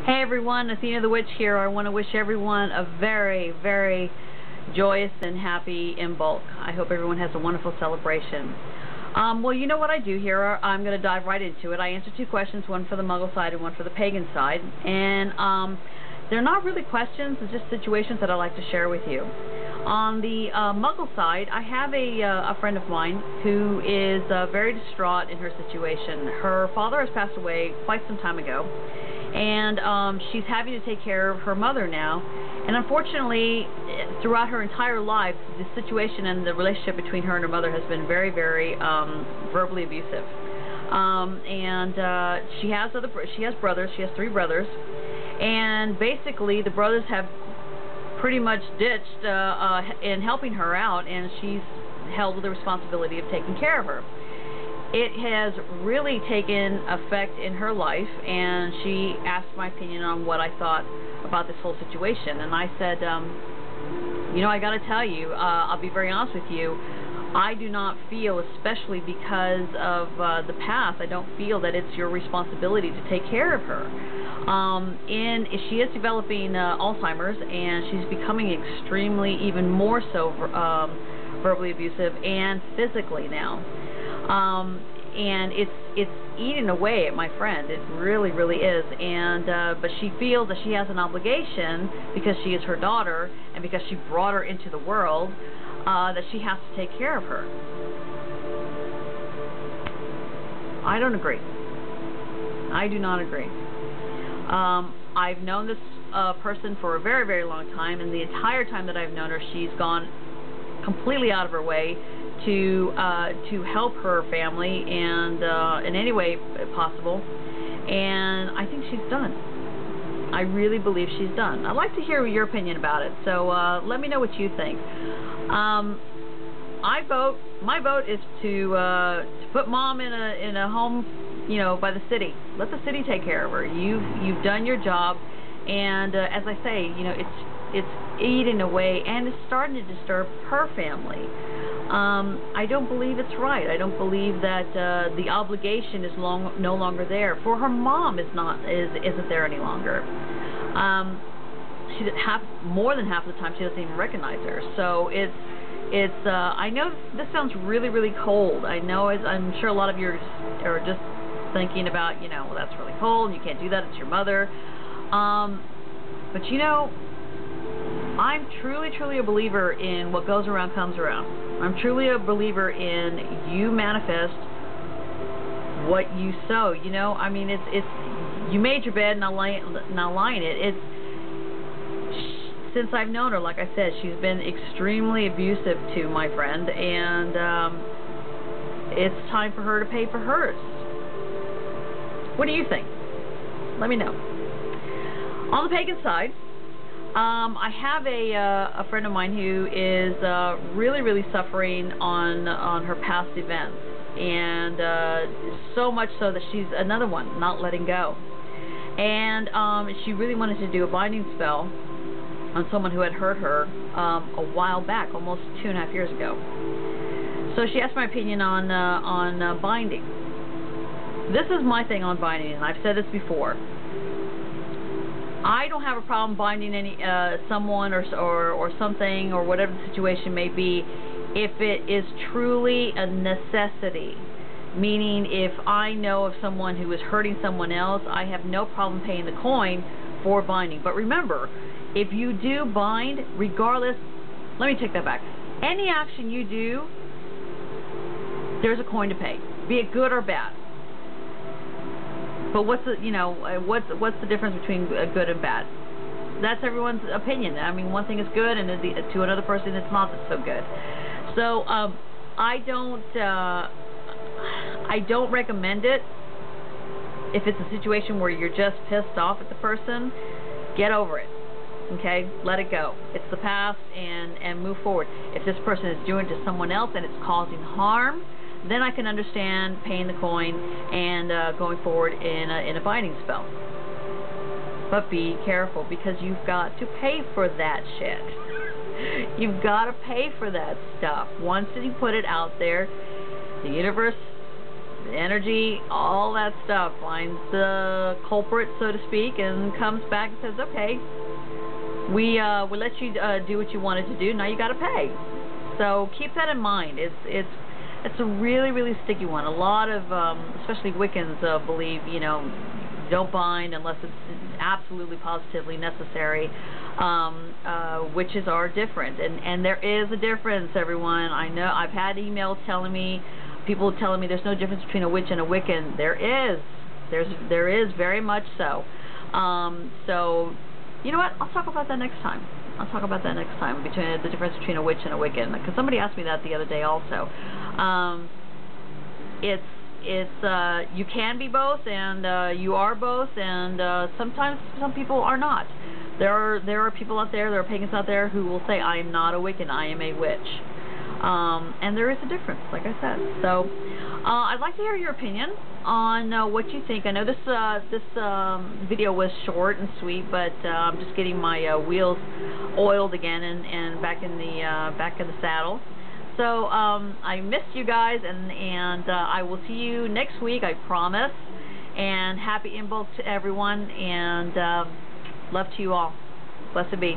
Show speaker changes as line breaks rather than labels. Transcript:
Hey everyone, Athena the Witch here. I want to wish everyone a very, very joyous and happy Imbolc. I hope everyone has a wonderful celebration. Well, you know what I do here. I'm going to dive right into it. I answer two questions, one for the Muggle side and one for the pagan side. And they're not really questions, it's just situations that I like to share with you. On the Muggle side, I have a friend of mine who is very distraught in her situation. Her father has passed away quite some time ago, and she's having to take care of her mother now. And unfortunately, throughout her entire life, the situation and the relationship between her and her mother has been very, very verbally abusive. She has brothers. She has 3 brothers, and basically the brothers have pretty much ditched in helping her out, and she's held with the responsibility of taking care of her. It has really taken effect in her life, and she asked my opinion on what I thought about this whole situation. And I said, you know, I got to tell you, I'll be very honest with you, I do not feel, especially because of the past, I don't feel that it's your responsibility to take care of her. She is developing Alzheimer's, and she's becoming extremely, even more so, verbally abusive and physically now. And it's eating away at my friend. It really, really is. And but she feels that she has an obligation, because she is her daughter and because she brought her into the world, that she has to take care of her. I don't agree. I do not agree. I've known this person for a very, very long time, and the entire time that I've known her, she's gone completely out of her way to help her family and in any way possible. And I think she's done. I really believe she's done. I'd like to hear your opinion about it. So let me know what you think. My vote is to put Mom in a home, you know, by the city. Let the city take care of her. You've done your job, and as I say, you know, it's eating away, and it's starting to disturb her family. I don't believe it's right. I don't believe that the obligation is no longer there. For her mom isn't there any longer. More than half of the time she doesn't even recognize her. So it's I know this sounds really, really cold. I know, I'm sure a lot of you are just thinking about, you know, well, that's really cold, you can't do that, it's your mother. But you know, I'm truly, truly a believer in what goes around comes around. I'm truly a believer in you manifest what you sow. You know, I mean, it's you made your bed, now lie in it. Since I've known her, like I said, she's been extremely abusive to my friend, and it's time for her to pay for hers. What do you think? Let me know. On the pagan side, I have a friend of mine who is really, really suffering on her past events, and so much so that she's another one not letting go. And she really wanted to do a binding spell on someone who had hurt her a while back, almost 2.5 years ago. So she asked my opinion on binding. This is my thing on binding, and I've said this before. I don't have a problem binding someone or something or whatever the situation may be if it is truly a necessity. Meaning, if I know of someone who is hurting someone else, I have no problem paying the coin for binding. But remember, if you do bind, regardless, let me take that back. Any action you do, there's a coin to pay, be it good or bad. But what's the difference between good and bad? That's everyone's opinion. I mean, one thing is good, and to another person it's not so good. So I don't recommend it. If it's a situation where you're just pissed off at the person, get over it. Okay, let it go. It's the past, and move forward. If this person is doing it to someone else and it's causing harm, then I can understand paying the coin and going forward in a binding spell. But be careful, because you've got to pay for that shit. You've got to pay for that stuff. Once you put it out there, the universe energy, all that stuff, finds the culprit, so to speak, and comes back and says, okay, we let you do what you wanted to do, now you got to pay. So keep that in mind. It's a really sticky one. A lot of especially Wiccans believe, you know, don't bind unless it's absolutely positively necessary. Witches are different, and there is a difference, everyone. I know I've had emails telling me, people telling me there's no difference between a witch and a Wiccan. There is very much so. So you know what? I'll talk about that next time. Between the difference between a witch and a Wiccan, because somebody asked me that the other day also. You can be both, and you are both, and sometimes some people are not. There are people out there, there are pagans out there who will say, I am not a Wiccan, I am a witch. And there is a difference, like I said. So I'd like to hear your opinion on what you think. I know this video was short and sweet, but I'm just getting my wheels oiled again and back in the saddle. So I missed you guys, and I will see you next week, I promise. And happy Imbolc to everyone, and love to you all. Blessed be.